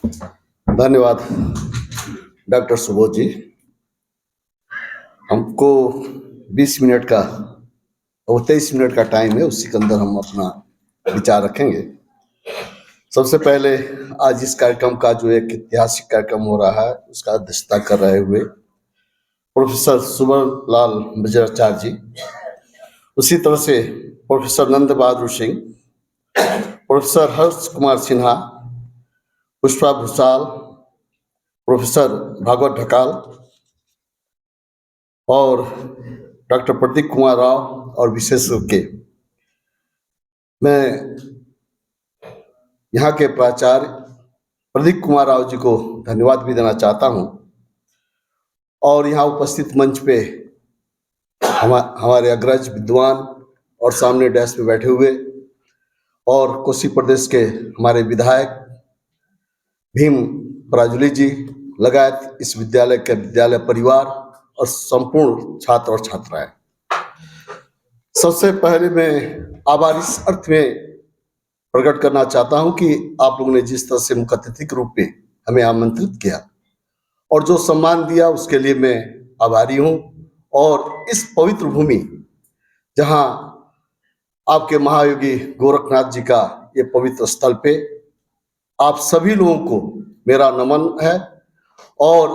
धन्यवाद डॉक्टर सुबोध जी। हमको 20 मिनट का और 23 मिनट का टाइम है, उसी के अंदर हम अपना विचार रखेंगे। सबसे पहले आज इस कार्यक्रम का जो एक ऐतिहासिक कार्यक्रम हो रहा है उसका अध्यक्षता कर रहे हुए प्रोफेसर सुमन लाल बजाचार्य जी, उसी तरह से प्रोफेसर नंद बहादुर सिंह, प्रोफेसर हर्ष कुमार सिन्हा, पुष्पा भूसाल, प्रोफेसर भागवत ढकाल और डॉक्टर प्रदीप कुमार राव और विशेष रूप के मैं यहाँ के प्राचार्य प्रदीप कुमार राव जी को धन्यवाद भी देना चाहता हूँ। और यहाँ उपस्थित मंच पे हमारे अग्रज विद्वान और सामने डैश पे बैठे हुए और कोसी प्रदेश के हमारे विधायक भीम पराजुली जी लगायत इस विद्यालय के विद्यालय परिवार और संपूर्ण छात्र और छात्राएं, सबसे पहले मैं आभार इस अर्थ में प्रकट करना चाहता हूं कि आप लोगों ने जिस तरह से मुख्य अतिथि के रूप में हमें आमंत्रित किया और जो सम्मान दिया उसके लिए मैं आभारी हूं। और इस पवित्र भूमि जहां आपके महायोगी गोरखनाथ जी का ये पवित्र स्थल पे आप सभी लोगों को मेरा नमन है। और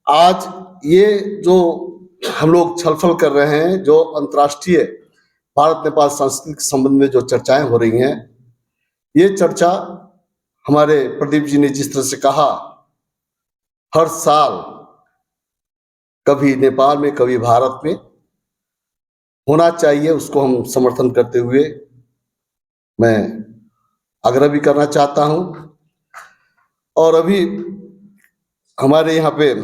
आज ये जो हम लोग छलफल कर रहे हैं, जो अंतर्राष्ट्रीय भारत नेपाल सांस्कृतिक संबंध में जो चर्चाएं हो रही हैं, ये चर्चा हमारे प्रदीप जी ने जिस तरह से कहा, हर साल कभी नेपाल में कभी भारत में होना चाहिए, उसको हम समर्थन करते हुए मैं आग्रह भी करना चाहता हूं। और अभी हमारे यहाँ पे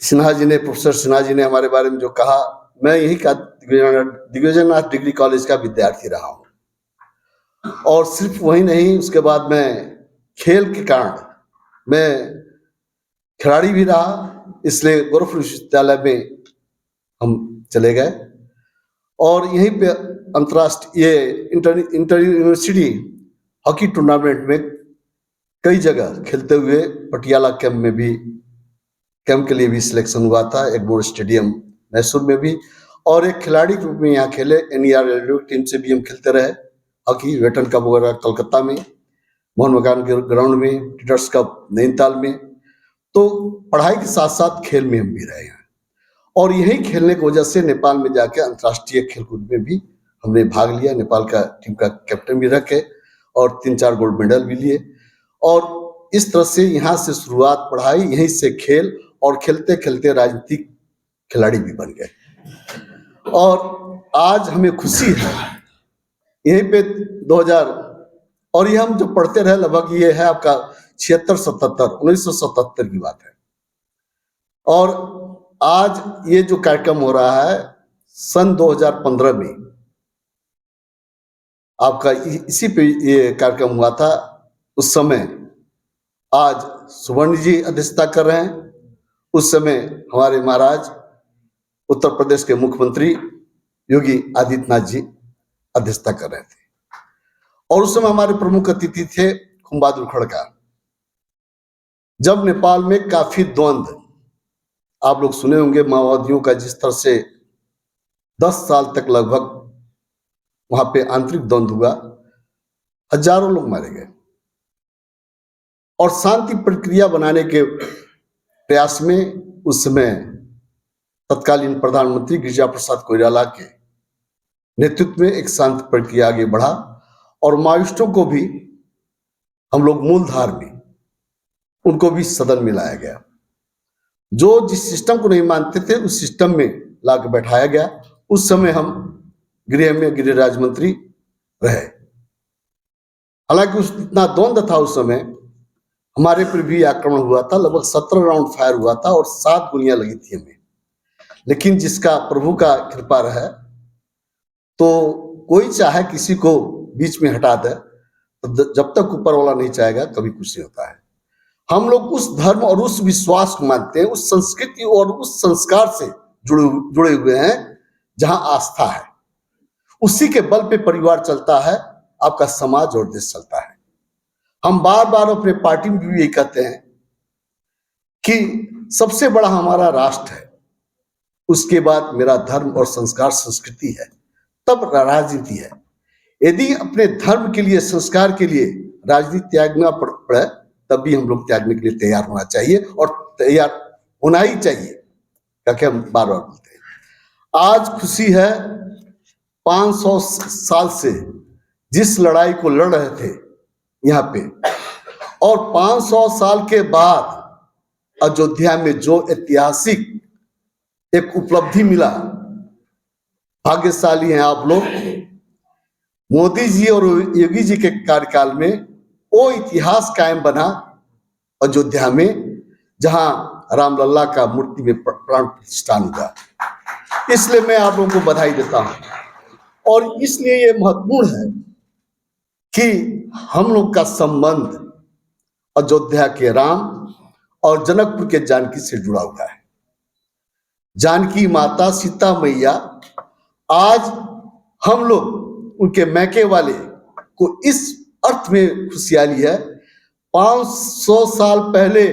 सिन्हा जी ने, प्रोफेसर सिन्हा जी ने हमारे बारे में जो कहा, मैं यही का दिग्विजयनाथ डिग्री कॉलेज का विद्यार्थी रहा हूँ और सिर्फ वही नहीं, उसके बाद मैं खेल के कारण मैं खिलाड़ी भी रहा, इसलिए गोरखपुर विश्वविद्यालय में हम चले गए और यहीं पे अंतर्राष्ट्रीय इंटर यूनिवर्सिटी हॉकी टूर्नामेंट में कई जगह खेलते हुए पटियाला कैंप के लिए भी सिलेक्शन हुआ था, एक बोर्ड स्टेडियम मैसूर में भी, और एक खिलाड़ी के रूप में यहाँ खेले। NER टीम से भी हम खेलते रहे हॉकी, वेटन कप वगैरह कलकत्ता में, मोहन बगान के ग्राउंड में, टीटर्स कप नैनीताल में। तो पढ़ाई के साथ साथ खेल में हम भी रहे हैं और यही खेलने की वजह से नेपाल में जाके अंतर्राष्ट्रीय खेलकूद में भी हमने भाग लिया, नेपाल का टीम का कैप्टन भी रखे और 3-4 गोल्ड मेडल भी लिए। और इस तरह से यहाँ से शुरुआत पढ़ाई, यहीं से खेल, और खेलते खेलते राजनीतिक खिलाड़ी भी बन गए। और आज हमें खुशी है यहीं पे 2000, और ये हम जो पढ़ते रहे लगभग ये है आपका 1977 की बात है। और आज ये जो कार्यक्रम हो रहा है सन 2015 में आपका इसी पे ये कार्यक्रम हुआ था। उस समय आज सुवर्ण जी अध्यक्षता कर रहे हैं, उस समय हमारे महाराज उत्तर प्रदेश के मुख्यमंत्री योगी आदित्यनाथ जी अध्यक्षता कर रहे थे और उस समय हमारे प्रमुख अतिथि थे खुम्बादुर खड़का। जब नेपाल में काफी द्वंद्व आप लोग सुने होंगे, माओवादियों का जिस तरह से 10 साल तक लगभग वहां पे आंतरिक द्वंद्व हुआ, हजारों लोग मारे गए और शांति प्रक्रिया बनाने के प्रयास में उस समय तत्कालीन प्रधानमंत्री गिरिजा प्रसाद कोइराला के नेतृत्व में एक शांति प्रक्रिया आगे बढ़ा और माओइस्टों को भी हम लोग मूलधार में उनको भी सदन में लाया गया। जो जिस सिस्टम को नहीं मानते थे उस सिस्टम में लाकर बैठाया गया। उस समय हम गृह में गृह राज्य मंत्री रहे। हालांकि इतना द्वंद्व था उस समय, हमारे पर भी आक्रमण हुआ था, लगभग 17 राउंड फायर हुआ था और 7 गोलियां लगी थी हमें। लेकिन जिसका प्रभु का कृपा रहे तो कोई चाहे किसी को बीच में हटा दे, तो जब तक ऊपर वाला नहीं चाहेगा कभी कुछ नहीं होता है। हम लोग उस धर्म और उस विश्वास को मानते हैं, उस संस्कृति और उस संस्कार से जुड़े हुए हैं जहां आस्था है। उसी के बल पे परिवार चलता है, आपका समाज और देश चलता है। हम बार बार अपने पार्टी में भी यही कहते हैं कि सबसे बड़ा हमारा राष्ट्र है, उसके बाद मेरा धर्म और संस्कार संस्कृति है, तब राजनीति है। यदि अपने धर्म के लिए, संस्कार के लिए राजनीति त्यागना पड़े, तब भी हम लोग त्यागने के लिए तैयार होना चाहिए, और तैयार होना ही चाहिए, क्या हम बार बार बोलते हैं। आज खुशी है 500 साल से जिस लड़ाई को लड़ रहे थे यहाँ पे, और 500 साल के बाद अयोध्या में जो ऐतिहासिक एक उपलब्धि मिला, भाग्यशाली हैं आप लोग। मोदी जी और योगी जी के कार्यकाल में वो इतिहास कायम बना अयोध्या में, जहां रामलला का मूर्ति में प्राण प्रतिष्ठान हुआ। इसलिए मैं आप लोगों को बधाई देता हूं, और इसलिए ये महत्वपूर्ण है कि हम लोग का संबंध अयोध्या के राम और जनकपुर के जानकी से जुड़ा हुआ है। जानकी माता सीता मैया, आज हम लोग उनके मैके वाले को इस अर्थ में खुशहाली है, 500 साल पहले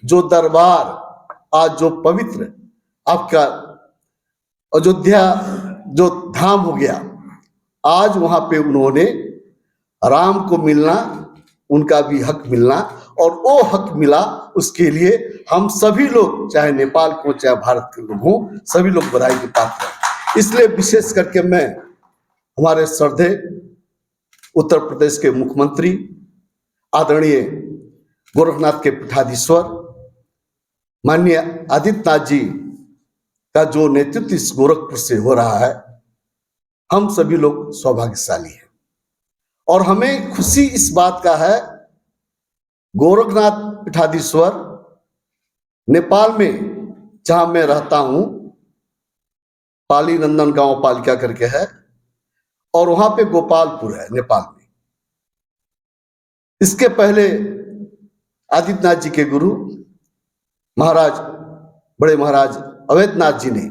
जो दरबार, आज जो पवित्र आपका अयोध्या जो धाम हो गया, आज वहां पे उन्होंने राम को मिलना, उनका भी हक मिलना, और वो हक मिला, उसके लिए हम सभी लोग, चाहे नेपाल को चाहे भारत के लोग हों, सभी लोग बधाई के पात्र हैं। इसलिए विशेष करके मैं हमारे श्रद्धेय उत्तर प्रदेश के मुख्यमंत्री आदरणीय गोरखनाथ के पीठाधीश्वर माननीय आदित्यनाथ जी का जो नेतृत्व इस गोरखपुर से हो रहा है, हम सभी लोग सौभाग्यशाली हैं। और हमें खुशी इस बात का है, गोरखनाथ पीठाधीश्वर नेपाल में जहां मैं रहता हूं, पाली नंदन गांव पालिका करके है, और वहां पे गोपालपुर है नेपाल में। इसके पहले आदित्यनाथ जी के गुरु महाराज, बड़े महाराज अवैधनाथ जी ने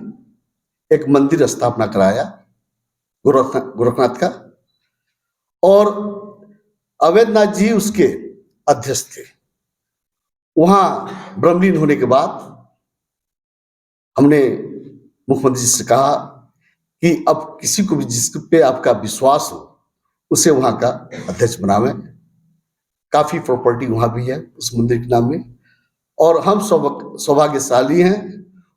एक मंदिर स्थापना कराया गोरखनाथ का, और अवैधनाथ जी उसके अध्यक्ष थे। वहां ब्रह्मलीन होने के बाद हमने मुख्यमंत्री जी से कहा कि अब किसी को भी जिस पे आपका विश्वास हो, उसे वहां का अध्यक्ष बनावे। काफी प्रॉपर्टी वहां भी है उस मंदिर के नाम में, और हम सौभाग्यशाली हैं,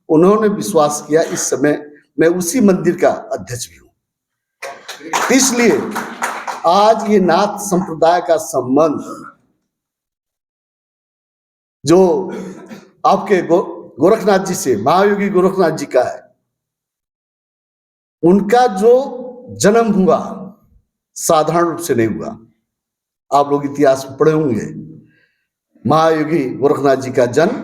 उन्होंने विश्वास किया। इस समय मैं उसी मंदिर का अध्यक्ष भी हूं। इसलिए आज ये नाथ संप्रदाय का संबंध जो आपके गोरखनाथ जी से, महायोगी गोरखनाथ जी का है, उनका जो जन्म हुआ साधारण रूप से नहीं हुआ। आप लोग इतिहास में पढ़े होंगे, महायोगी गोरखनाथ जी का जन्म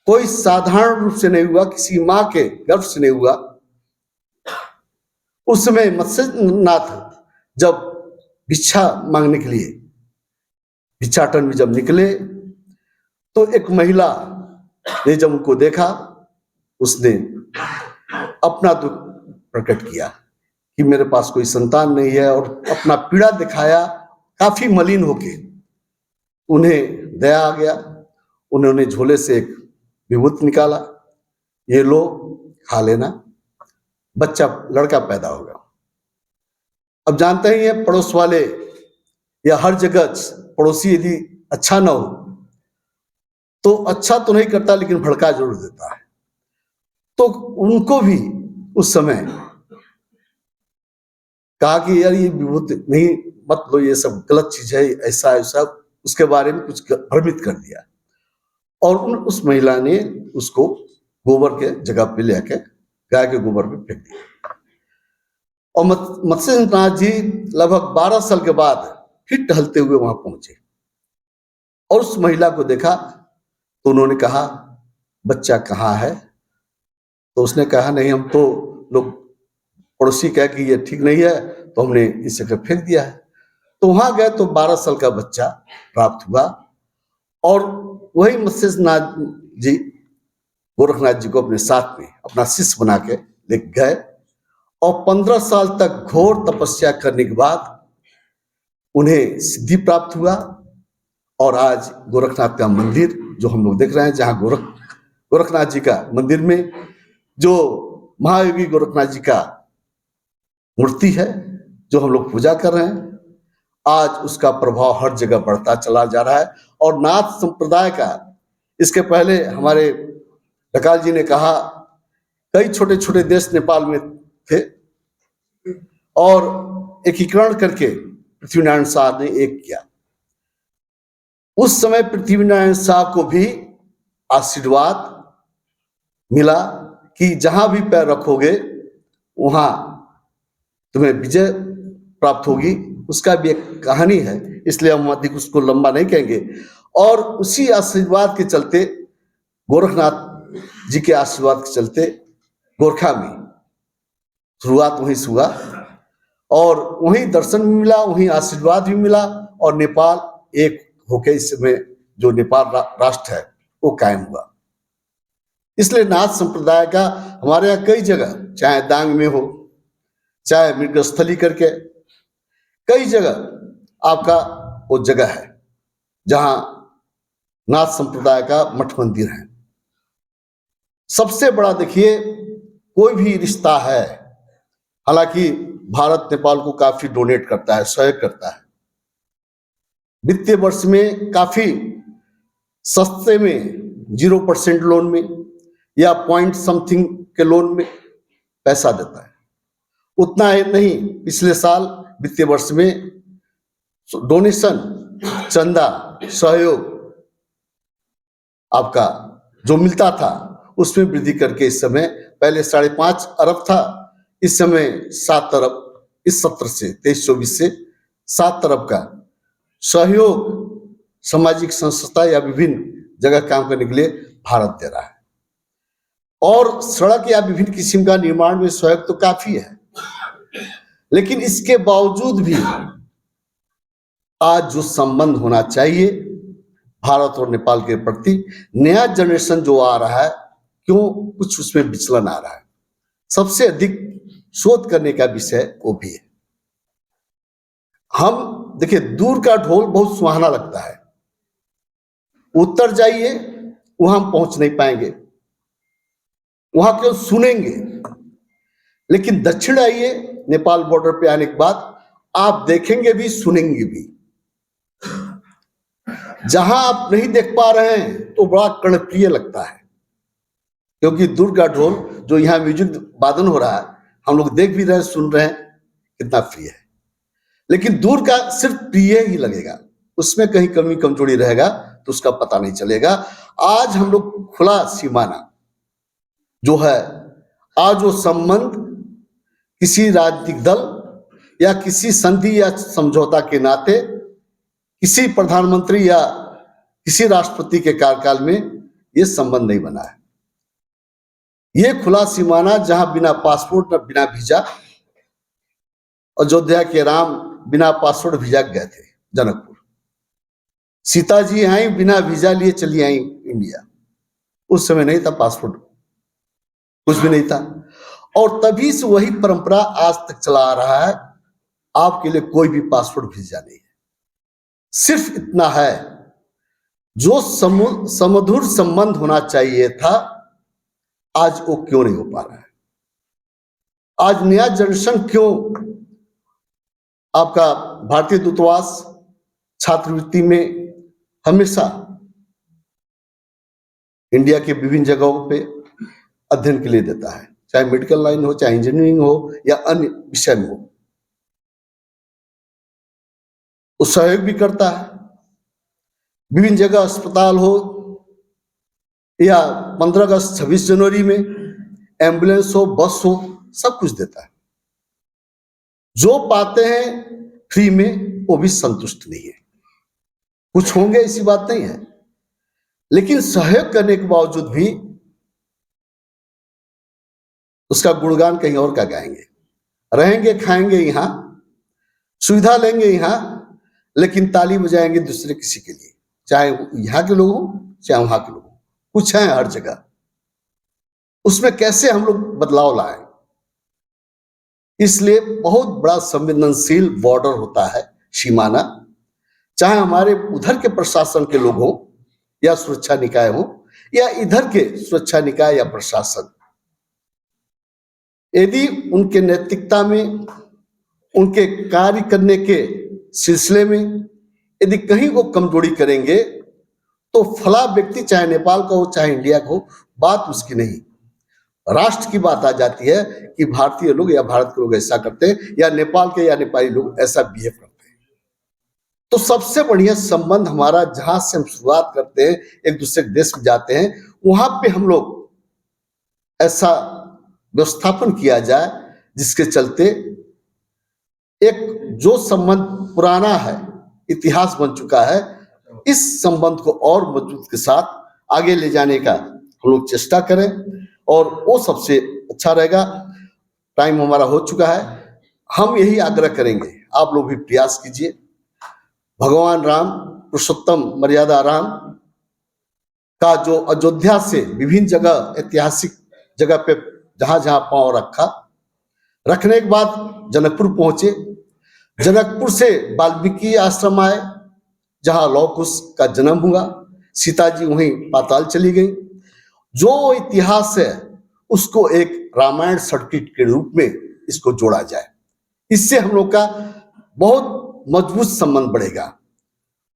कोई साधारण रूप से नहीं हुआ, किसी मां के गर्भ से नहीं हुआ। उस समय मत्स्यनाथ जब भिक्षा मांगने के लिए भिक्षाटन में जब निकले, तो एक महिला ने जब उनको देखा, उसने अपना दुख प्रकट किया कि मेरे पास कोई संतान नहीं है, और अपना पीड़ा दिखाया काफी मलिन होके। उन्हें दया आ गया, उन्होंने झोले से एक विभूति निकाला, ये लो खा लेना, बच्चा लड़का पैदा होगा। अब जानते ही हैं पड़ोस वाले या हर जगह पड़ोसी यदि अच्छा ना हो तो अच्छा तो नहीं करता, लेकिन भड़का जरूर देता है। तो उनको भी उस समय कहा कि यार ये विभूति नहीं, मत लो, ये सब गलत चीज है, ऐसा ऐसा उसके बारे में कुछ भ्रमित कर दिया। और उस महिला ने उसको गोबर के जगह पे लेके गाय के गोबर पे फेंक दिया। और मत्स्यनाथ जी लगभग 12 साल के बाद फिर टहलते हुए वहां पहुंचे, और उस महिला को देखा, तो उन्होंने कहा बच्चा कहाँ है? तो उसने कहा नहीं, हम तो लोग पड़ोसी कह कि ये ठीक नहीं है, तो हमने इसे फेंक दिया है। तो वहां गए तो 12 साल का बच्चा प्राप्त हुआ, और वही मत्स्यनाथ जी गोरखनाथ जी को अपने साथ में अपना शिष्य बना के ले गए, और 15 साल तक घोर तपस्या करने के बाद उन्हें सिद्धि प्राप्त हुआ, और आज गोरखनाथ का मंदिर जो हम लोग देख रहे हैं, जहां गोरखनाथ जी का मंदिर में जो महायोगी गोरखनाथ जी का मूर्ति है, जो हम लोग पूजा कर रहे हैं, आज उसका प्रभाव हर जगह बढ़ता चला जा रहा है। और नाथ संप्रदाय का, इसके पहले हमारे ढकाल जी ने कहा, कई छोटे छोटे देश नेपाल में थे और एकीकरण करके पृथ्वीनारायण शाह ने एक किया। उस समय पृथ्वीनारायण शाह को भी आशीर्वाद मिला कि जहां भी पैर रखोगे वहां तुम्हें विजय प्राप्त होगी। उसका भी एक कहानी है, इसलिए हम अधिक उसको लंबा नहीं कहेंगे। और उसी आशीर्वाद के चलते, गोरखनाथ जी के आशीर्वाद के चलते, गोरखा में शुरुआत वहीं से हुआ और वहीं दर्शन भी मिला, वहीं आशीर्वाद भी मिला और नेपाल एक होके इस समय जो नेपाल राष्ट्र है वो कायम हुआ। इसलिए नाथ संप्रदाय का हमारे यहाँ कई जगह, चाहे दांग में हो, चाहे मृगस्थली करके, कई जगह आपका वो जगह है जहां नाथ संप्रदाय का मठ मंदिर है। सबसे बड़ा देखिए, कोई भी रिश्ता है, हालांकि भारत नेपाल को काफी डोनेट करता है, सहयोग करता है, वित्तीय वर्ष में काफी सस्ते में 0% लोन में या पॉइंट समथिंग के लोन में पैसा देता है। उतना नहीं, पिछले साल वित्तीय वर्ष में डोनेशन, चंदा, सहयोग आपका जो मिलता था उसमें वृद्धि करके इस समय पहले 5.5 अरब था, इस समय 7 अरब, इस सत्र से 23-24 से 7 अरब का सहयोग सामाजिक संस्था या विभिन्न जगह काम करने के लिए भारत दे रहा है। और सड़क या विभिन्न किस्म का निर्माण में सहयोग तो काफी है, लेकिन इसके बावजूद भी आज जो संबंध होना चाहिए भारत और नेपाल के प्रति, नया जनरेशन जो आ रहा है, क्यों कुछ उसमें विचलन आ रहा है। सबसे अधिक शोध करने का विषय वो भी है। हम देखिए, दूर का ढोल बहुत सुहाना लगता है, उत्तर जाइए वहां हम पहुंच नहीं पाएंगे, वहां क्यों सुनेंगे, लेकिन दक्षिण आइए, नेपाल बॉर्डर पे आने के बाद आप देखेंगे भी, सुनेंगे भी। जहां आप नहीं देख पा रहे हैं तो बड़ा कर्णप्रिय लगता है, क्योंकि दूर का ढोल जो यहाँ म्यूजिक वादन हो रहा है, हम लोग देख भी रहे हैं, सुन रहे हैं, कितना प्रिय है। लेकिन दूर का सिर्फ प्रिय ही लगेगा, उसमें कहीं कमी कमजोरी रहेगा तो उसका पता नहीं चलेगा। आज हम लोग खुला सीमाना जो है, आज वो संबंध किसी राजनीतिक दल या किसी संधि या समझौता के नाते, किसी प्रधानमंत्री या किसी राष्ट्रपति के कार्यकाल में ये संबंध नहीं बना है। ये खुला सीमाना जहां बिना पासपोर्ट न बिना वीजा, अयोध्या के राम बिना पासपोर्ट वीजा गए थे जनकपुर, सीता जी आई बिना वीजा लिए चली आई इंडिया, उस समय नहीं था पासपोर्ट, कुछ भी नहीं था। और तभी से वही परंपरा आज तक चला आ रहा है, आपके लिए कोई भी पासपोर्ट वीजा नहीं है। सिर्फ इतना है, जो समधुर संबंध होना चाहिए था, आज वो क्यों नहीं हो पा रहा है। आज नया जनरेशन क्यों आपका भारतीय दूतावास छात्रवृत्ति में हमेशा इंडिया के विभिन्न जगहों पे अध्ययन के लिए देता है, चाहे मेडिकल लाइन हो, चाहे इंजीनियरिंग हो या अन्य विषय में हो, वो सहयोग भी करता है। विभिन्न जगह अस्पताल हो या 15 अगस्त 26 जनवरी में एम्बुलेंस हो, बस हो, सब कुछ देता है। जो पाते हैं फ्री में वो भी संतुष्ट नहीं है, कुछ होंगे ऐसी बात नहीं है, लेकिन सहयोग करने के बावजूद भी उसका गुणगान कहीं और का गाएंगे। रहेंगे खाएंगे यहां, सुविधा लेंगे यहां, लेकिन ताली बजाएंगे दूसरे किसी के लिए, चाहे यहाँ के लोग हो चाहे वहां के लोग हो, कुछ है हर जगह। उसमें कैसे हम लोग बदलाव लाएं, इसलिए बहुत बड़ा संवेदनशील बॉर्डर होता है सीमाना, चाहे हमारे उधर के प्रशासन के लोग हों या सुरक्षा निकाय हो या इधर के सुरक्षा निकाय या प्रशासन, यदि उनके नैतिकता में, उनके कार्य करने के सिलसिले में यदि कहीं वो कमजोरी करेंगे तो फला व्यक्ति, चाहे नेपाल का हो चाहे इंडिया का हो, बात उसकी नहीं, राष्ट्र की बात आ जाती है कि भारतीय लोग या भारत के लोग ऐसा करते हैं या नेपाल के या नेपाली लोग ऐसा बिहेव करते हैं। तो सबसे बढ़िया संबंध हमारा, जहां से हम शुरुआत करते हैं, एक दूसरे के देश में जाते हैं, वहां पे हम लोग ऐसा व्यवस्थापन किया जाए जिसके चलते एक जो संबंध पुराना है, इतिहास बन चुका है, इस संबंध को और मजबूत के साथ आगे ले जाने का हम लोग चेष्टा करें और वो सबसे अच्छा रहेगा। टाइम हमारा हो चुका है, हम यही आग्रह करेंगे, आप लोग भी प्रयास कीजिए। भगवान राम, पुरुषोत्तम मर्यादा राम का जो अयोध्या से विभिन्न जगह, ऐतिहासिक जगह पे जहां जहां पांव रखने के बाद जनकपुर पहुंचे, जनकपुर से वाल्मीकि आश्रम आए जहां लौह कुश का जन्म हुआ, सीता जी वहीं पाताल चली गई। जो इतिहास है उसको एक रामायण सर्किट के रूप में इसको जोड़ा जाए, इससे हम लोग का बहुत मजबूत संबंध बढ़ेगा।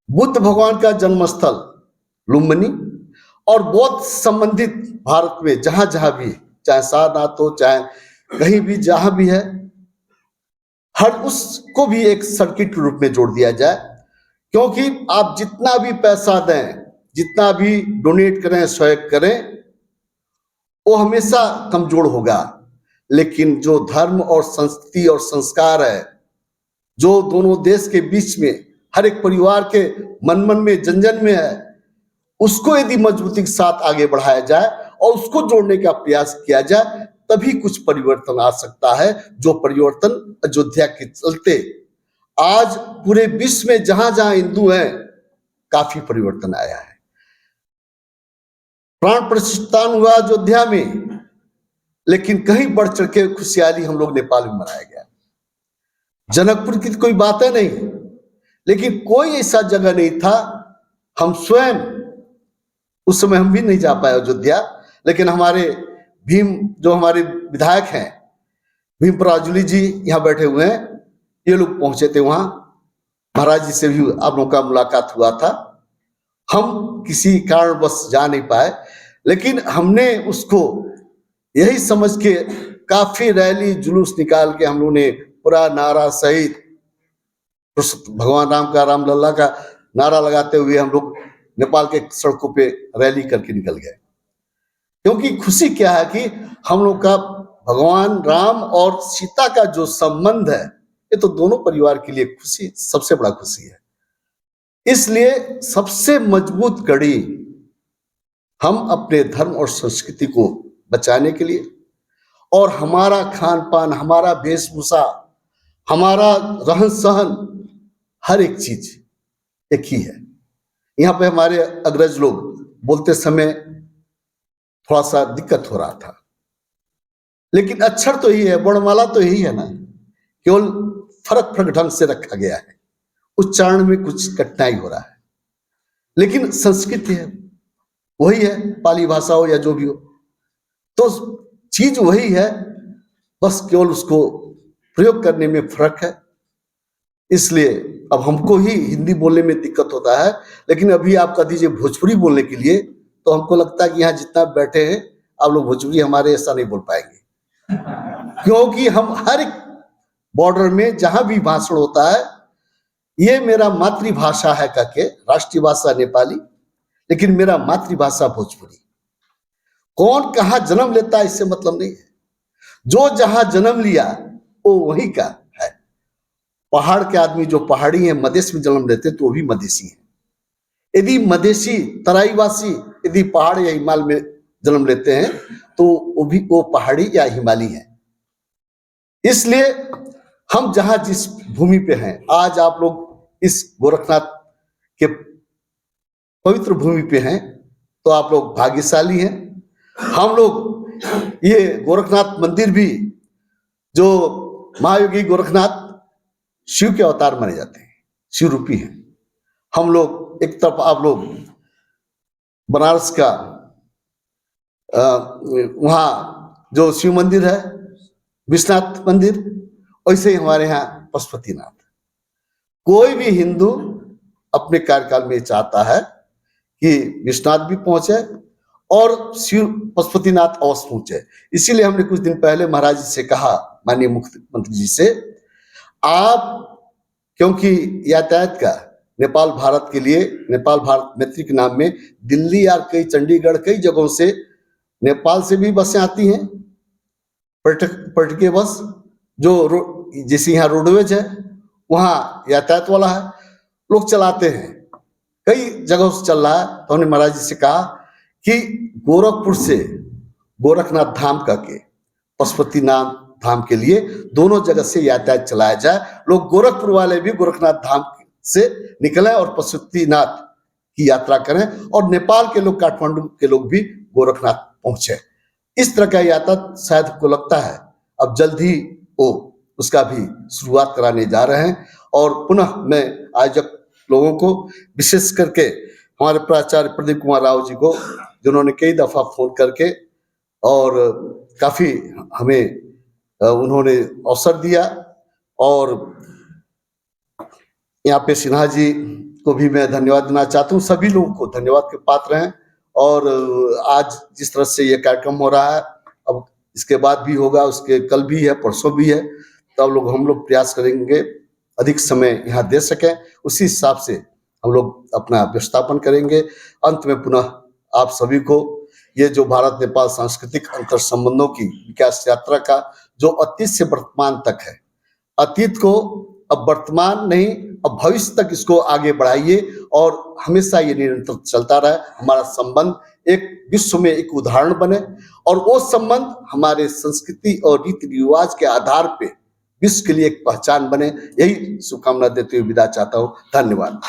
बुद्ध भगवान का जन्म स्थल लुम्बिनी और बौद्ध संबंधित भारत में जहां जहां भी, चाहे सारनाथ हो चाहे कहीं भी जहां भी है, हर उसको भी एक सर्किट के रूप में जोड़ दिया जाए। क्योंकि आप जितना भी पैसा दें, जितना भी डोनेट करें, सहयोग करें, वो हमेशा कमजोर होगा, लेकिन जो धर्म और संस्कृति और संस्कार है, जो दोनों देश के बीच में हर एक परिवार के मन मन में, जन जन में है, उसको यदि मजबूती के साथ आगे बढ़ाया जाए और उसको जोड़ने का प्रयास किया जाए, तभी कुछ परिवर्तन आ सकता है। जो परिवर्तन अयोध्या के चलते आज पूरे विश्व में जहां जहां हिंदू हैं, काफी परिवर्तन आया है। प्राण प्रतिष्ठान हुआ अयोध्या में, लेकिन कहीं बढ़ चढ़ के खुशहाली हम लोग नेपाल में मनाया गया। जनकपुर की कोई बात है नहीं, लेकिन कोई ऐसा जगह नहीं था, हम स्वयं उस समय हम भी नहीं जा पाए अयोध्या, लेकिन हमारे भीम, जो हमारे विधायक हैं, भीम पराजुली जी यहाँ बैठे हुए हैं, ये लोग पहुंचे थे वहां, महाराज जी से भी आप लोगों का मुलाकात हुआ था। हम किसी कारणवश जा नहीं पाए, लेकिन हमने उसको यही समझ के काफी रैली जुलूस निकाल के हम लोगों ने पूरा नारा सहित भगवान राम का, रामलला का नारा लगाते हुए हम लोग नेपाल के सड़कों पे रैली करके निकल गए। क्योंकि खुशी क्या है कि हम लोग का भगवान राम और सीता का जो संबंध है, ये तो दोनों परिवार के लिए खुशी, सबसे बड़ा खुशी है। इसलिए सबसे मजबूत कड़ी हम अपने धर्म और संस्कृति को बचाने के लिए, और हमारा खान पान, हमारा वेशभूषा, हमारा रहन सहन, हर एक चीज एक ही है। यहाँ पे हमारे अग्रज लोग बोलते समय थोड़ा सा दिक्कत हो रहा था, लेकिन अक्षर तो यही है, वर्णमाला तो यही है ना, केवल फर्क फर्क ढंग से रखा गया है, उच्चारण में कुछ कठिनाई हो रहा है, लेकिन संस्कृत है वही है, पाली भाषा हो या जो भी हो, तो चीज वही है, बस केवल उसको प्रयोग करने में फर्क है। इसलिए अब हमको ही हिंदी बोलने में दिक्कत होता है, लेकिन अभी आप कह दीजिए भोजपुरी बोलने के लिए, तो हमको लगता है कि यहाँ जितना बैठे हैं आप लोग भोजपुरी हमारे ऐसा नहीं बोल पाएंगे, क्योंकि हम हर एक बॉर्डर में जहां भी भाषण होता है, ये मेरा मातृभाषा है करके, राष्ट्रीय भाषा नेपाली, लेकिन मेरा मातृभाषा भोजपुरी। कौन कहाँ जन्म लेता है इससे मतलब नहीं है, जो जहां जन्म लिया वो वहीं का है। पहाड़ के आदमी जो पहाड़ी हैं, मधेश में जन्म लेते तो वो भी मधेसी हैं। यदि मधेसी तराईवासी यदि पहाड़ या हिमालय में जन्म लेते हैं तो वो पहाड़ी या हिमालय है। इसलिए हम जहां जिस भूमि पे हैं, आज आप लोग इस गोरखनाथ के पवित्र भूमि पे हैं, तो आप लोग भाग्यशाली हैं। हम लोग ये गोरखनाथ मंदिर भी, जो महायोगी गोरखनाथ शिव के अवतार माने जाते हैं, शिव रूपी हैं, हम लोग एक तरफ आप लोग बनारस का वहाँ जो शिव मंदिर है, विश्वनाथ मंदिर, वैसे ही हमारे यहाँ पशुपतिनाथ। कोई भी हिंदू अपने कार्यकाल में चाहता है कि विश्वनाथ भी पहुंचे और शिव पशुपतिनाथ अवश्य पहुंचे। इसीलिए हमने कुछ दिन पहले महाराज जी से कहा, माननीय मुख्यमंत्री जी से, आप क्योंकि यातायात का नेपाल भारत के लिए, नेपाल भारत मैत्री के नाम में दिल्ली या कई चंडीगढ़ कई जगहों से, नेपाल से भी बसें आती हैं, पर्यटकीय बस, जो जैसे यहाँ रोडवेज है वहाँ यातायात वाला है, लोग चलाते हैं, कई जगहों से चल रहा है। तो हमने महाराज जी से कहा कि गोरखपुर से गोरखनाथ धाम का के पशुपतिनाथ धाम के लिए दोनों जगह से यातायात चलाया जाए। लोग गोरखपुर वाले भी गोरखनाथ धाम से निकलें और पशुपतिनाथ की यात्रा करें, और नेपाल के लोग, काठमांडू के लोग भी गोरखनाथ पहुंचे। इस तरह का यातायात शायद को लगता है अब जल्द ही वो उसका भी शुरुआत कराने जा रहे हैं। और पुनः मैं आयोजक लोगों को, विशेष करके हमारे प्राचार्य प्रदीप कुमार राव जी को, जिन्होंने कई दफा फोन करके और काफी हमें उन्होंने अवसर दिया, और यहाँ पे सिन्हा जी को भी मैं धन्यवाद देना चाहता हूँ। सभी लोगों को धन्यवाद के पात्र हैं। और आज जिस तरह से ये कार्यक्रम हो रहा है, अब इसके बाद भी होगा, उसके कल भी है, परसों भी है, तो हम लोग प्रयास करेंगे अधिक समय यहाँ दे सकें, उसी हिसाब से हम लोग अपना व्यवस्थापन करेंगे। अंत में पुनः आप सभी को ये जो भारत नेपाल सांस्कृतिक अंतर संबंधों की विकास यात्रा का जो अतीत से वर्तमान तक है, अतीत को अब वर्तमान नहीं, अब भविष्य तक इसको आगे बढ़ाइए और हमेशा ये निरंतर चलता रहे। हमारा संबंध एक विश्व में एक उदाहरण बने, और वो संबंध हमारे संस्कृति और रीति रिवाज के आधार पे विश्व के लिए एक पहचान बने। यही शुभकामना देते हुए विदा चाहता हूँ। धन्यवाद।